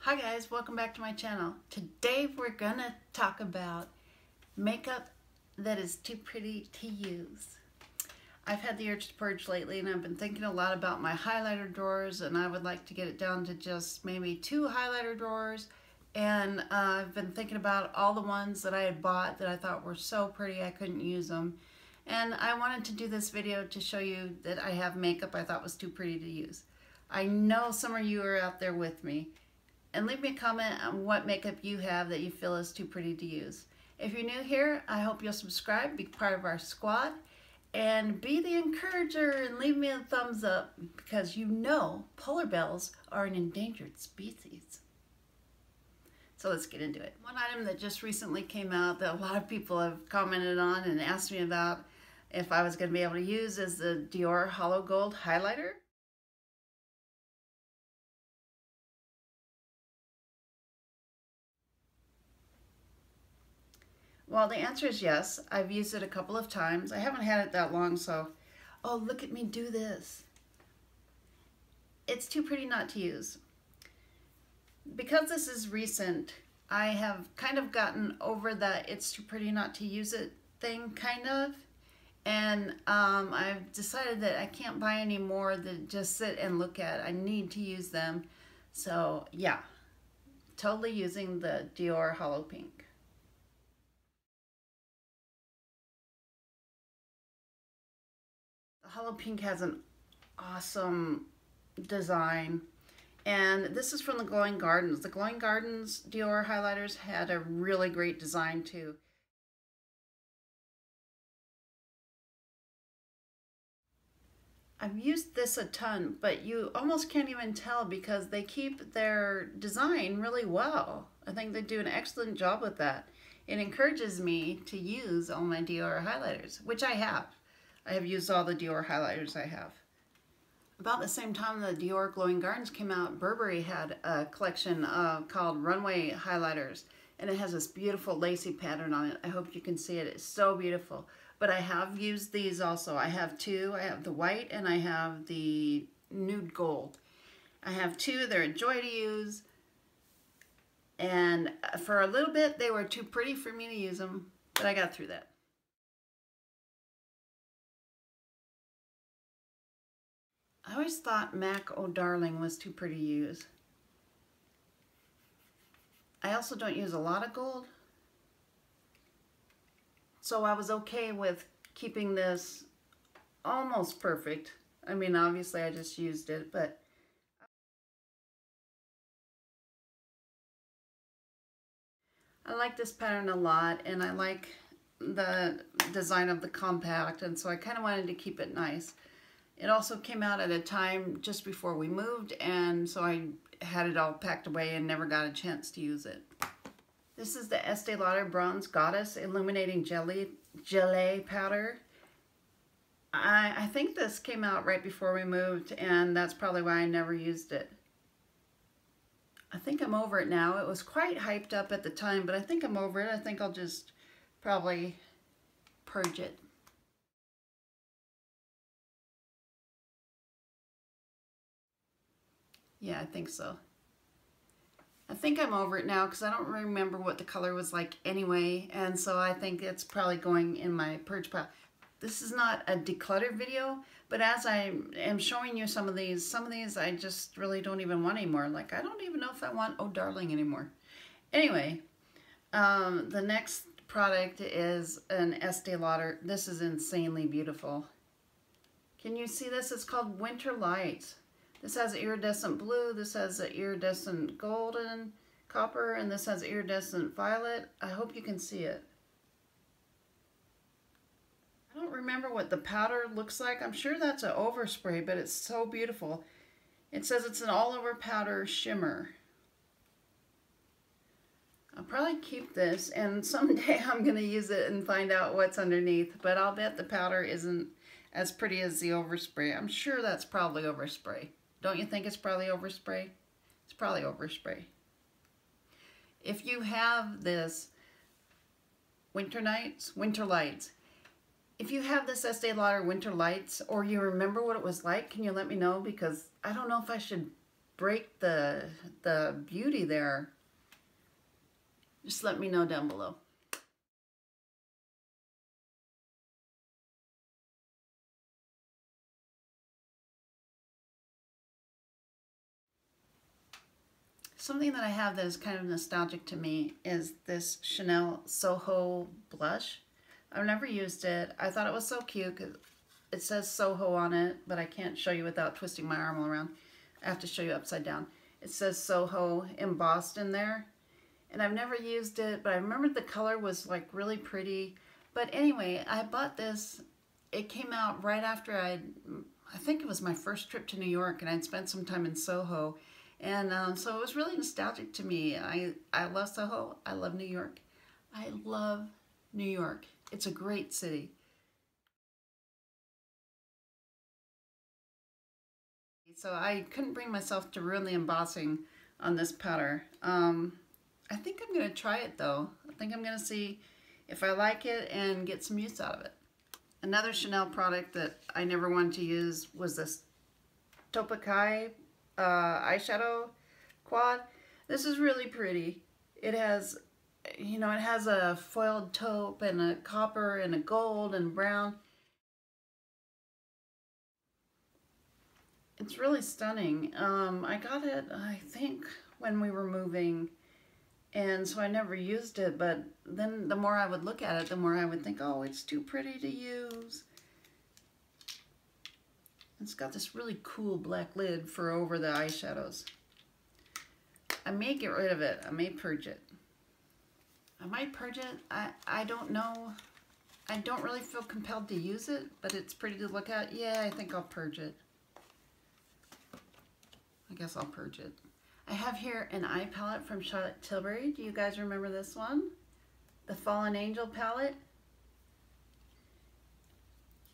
Hi guys, welcome back to my channel. Today we're gonna talk about makeup that is too pretty to use. I've had the urge to purge lately and I've been thinking a lot about my highlighter drawers, and I would like to get it down to just maybe 2 highlighter drawers. And I've been thinking about all the ones that I had bought that I thought were so pretty I couldn't use them. And I wanted to do this video to show you that I have makeup I thought was too pretty to use. I know some of you are out there with me. And leave me a comment on what makeup you have that you feel is too pretty to use. If you're new here, I hope you'll subscribe, be part of our squad, and be the encourager and leave me a thumbs up, because you know polar bears are an endangered species. So let's get into it. One item that just recently came out that a lot of people have commented on and asked me about if I was going to be able to use is the Dior Hollow Gold Highlighter. Well, the answer is yes. I've used it a couple of times. I haven't had it that long, so, oh, look at me do this. It's too pretty not to use. Because this is recent, I have kind of gotten over that it's too pretty not to use it thing, kind of. And I've decided that I can't buy any more than just sit and look at. I need to use them. So, yeah, totally using the Dior Hollow Pink. Hollow Pink has an awesome design, and this is from the Glowing Gardens. The Glowing Gardens Dior highlighters had a really great design too. I've used this a ton, but you almost can't even tell because they keep their design really well. I think they do an excellent job with that. It encourages me to use all my Dior highlighters, which I have. I have used all the Dior highlighters I have. About the same time the Dior Glowing Gardens came out, Burberry had a collection called Runway Highlighters, and it has this beautiful lacy pattern on it. I hope you can see it. It's so beautiful. But I have used these also. I have 2. I have the white and I have the nude gold. I have 2. They're a joy to use. And for a little bit, they were too pretty for me to use them, but I got through that. I always thought MAC Oh Darling was too pretty to use. I also don't use a lot of gold, so I was okay with keeping this almost perfect. I mean, obviously I just used it, but I like this pattern a lot, and I like the design of the compact, and so I kind of wanted to keep it nice. It also came out at a time just before we moved, and so I had it all packed away and never got a chance to use it. This is the Estee Lauder Bronze Goddess Illuminating Gelée Powder. I think this came out right before we moved, and that's probably why I never used it. I think I'm over it now. It was quite hyped up at the time, but I think I'm over it. I think I'll just probably purge it. Yeah, I think so. I think I'm over it now because I don't remember what the color was like anyway, and so I think it's probably going in my purge pile. This is not a declutter video, but as I am showing you some of these I just really don't even want anymore. Like, I don't even know if I want Oh Darling anymore. Anyway, the next product is an Estee Lauder. This is insanely beautiful. Can you see this? It's called Winter Lights. This has iridescent blue, this has an iridescent golden copper, and this has iridescent violet. I hope you can see it. I don't remember what the powder looks like. I'm sure that's an overspray, but it's so beautiful. It says it's an all-over powder shimmer. I'll probably keep this, and someday I'm going to use it and find out what's underneath, but I'll bet the powder isn't as pretty as the overspray. I'm sure that's probably overspray. Don't you think it's probably overspray? It's probably overspray. If you have this Winter Lights, if you have this Estee Lauder Winter Lights, or you remember what it was like, can you let me know? Because I don't know if I should break the beauty there, just let me know down below. Something that I have that is kind of nostalgic to me is this Chanel Soho blush. I've never used it. I thought it was so cute because it says Soho on it, but I can't show you without twisting my arm all around. I have to show you upside down. It says Soho embossed in there. And I've never used it, but I remember the color was like really pretty. But anyway, I bought this. It came out right after I think it was my first trip to New York, and I'd spent some time in Soho. And so it was really nostalgic to me. I love Soho. I love New York. I love New York. It's a great city. So I couldn't bring myself to ruin the embossing on this powder. I think I'm going to try it though. I think I'm going to see if I like it and get some use out of it. Another Chanel product that I never wanted to use was this Topakai eyeshadow quad. This is really pretty. It has, you know, it has a foiled taupe and a copper and a gold and brown. It's really stunning. I got it, I think, when we were moving, and so I never used it, but then the more I would look at it, the more I would think, oh, it's too pretty to use. It's got this really cool black lid for over the eyeshadows. I may get rid of it. I may purge it. I might purge it. I don't know. I don't really feel compelled to use it, but it's pretty to look at. Yeah, I think I'll purge it. I guess I'll purge it. I have here an eye palette from Charlotte Tilbury. Do you guys remember this one? The Fallen Angel palette.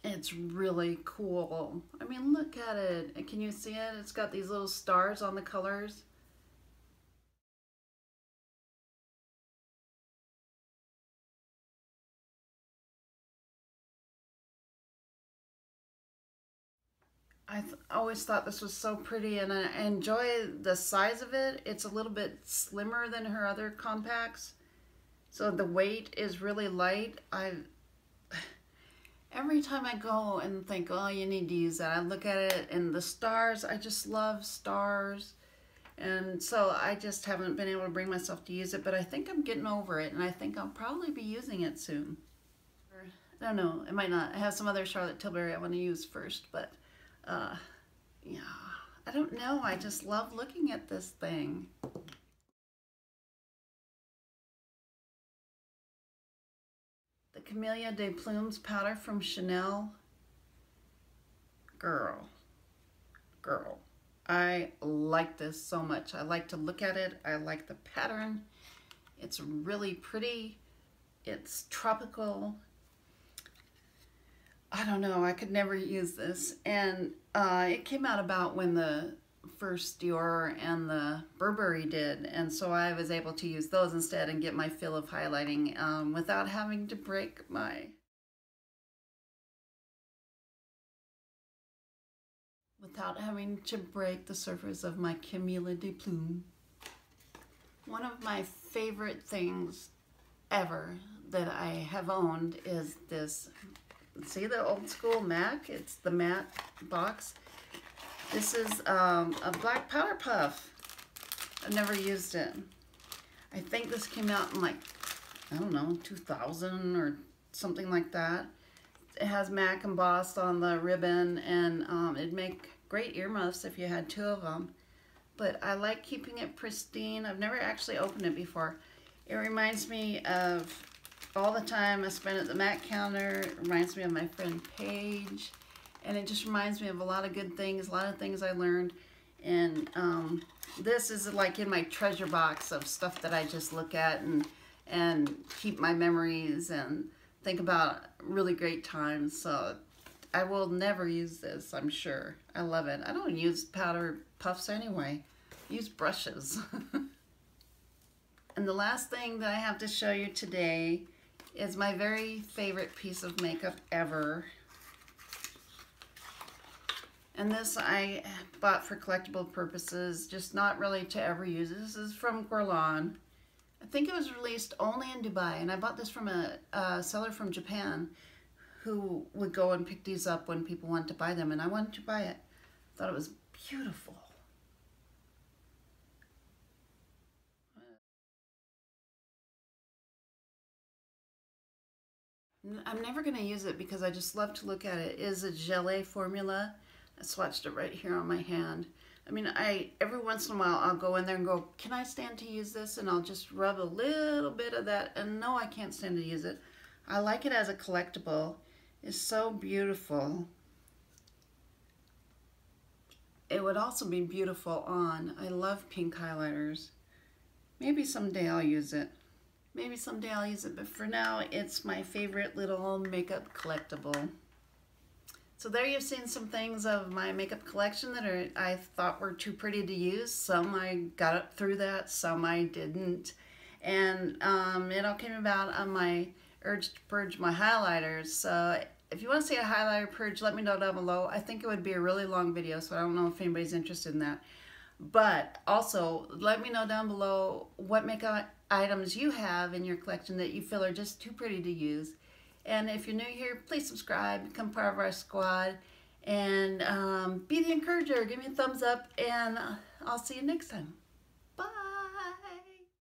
It's really cool. I mean, look at it. Can you see it? It's got these little stars on the colors. I always thought this was so pretty, and I enjoy the size of it. It's a little bit slimmer than her other compacts, so the weight is really light. Every time I go and think, oh, you need to use that, I look at it and the stars, I just love stars. And so I just haven't been able to bring myself to use it, but I think I'm getting over it, and I think I'll probably be using it soon. I don't know, it might not. I have some other Charlotte Tilbury I want to use first, but yeah, I don't know. I just love looking at this thing. The Camellia de Plumes powder from Chanel. Girl. I like this so much. I like to look at it. I like the pattern. It's really pretty. It's tropical. I don't know, I could never use this. And it came out about when the first Dior and the Burberry did, and so I was able to use those instead and get my fill of highlighting without having to break my... without having to break the surface of my Camellia de Plume. One of my favorite things ever that I have owned is this. See the old school MAC? It's the matte box. This is a black powder puff. I've never used it. I think this came out in like, I don't know, 2000 or something like that. It has MAC embossed on the ribbon, and it'd make great earmuffs if you had two of them. But I like keeping it pristine. I've never actually opened it before. It reminds me of all the time I spent at the MAC counter. It reminds me of my friend Paige, and it just reminds me of a lot of good things, a lot of things I learned. And this is like in my treasure box of stuff that I just look at and keep my memories and think about really great times. So I will never use this, I'm sure. I love it. I don't use powder puffs anyway. I use brushes. And the last thing that I have to show you today is my very favorite piece of makeup ever. And this I bought for collectible purposes, just not really to ever use. This is from Guerlain. I think it was released only in Dubai, and I bought this from a seller from Japan who would go and pick these up when people wanted to buy them, and I wanted to buy it. Thought it was beautiful. I'm never going to use it because I just love to look at it. It is a gelée formula. I swatched it right here on my hand. I mean, every once in a while I'll go in there and go, can I stand to use this? And I'll just rub a little bit of that, and no, I can't stand to use it. I like it as a collectible. It's so beautiful. It would also be beautiful on. I love pink highlighters. Maybe someday I'll use it. Maybe someday I'll use it, but for now, it's my favorite little makeup collectible. So there you've seen some things of my makeup collection that I thought were too pretty to use. Some I got up through that, some I didn't. And it all came about on my urge to purge my highlighters. So if you want to see a highlighter purge, let me know down below. I think it would be a really long video, so I don't know if anybody's interested in that. But also, let me know down below what makeup items you have in your collection that you feel are just too pretty to use. And if you're new here, please subscribe, become part of our squad, and be the encourager. Give me a thumbs up, and I'll see you next time.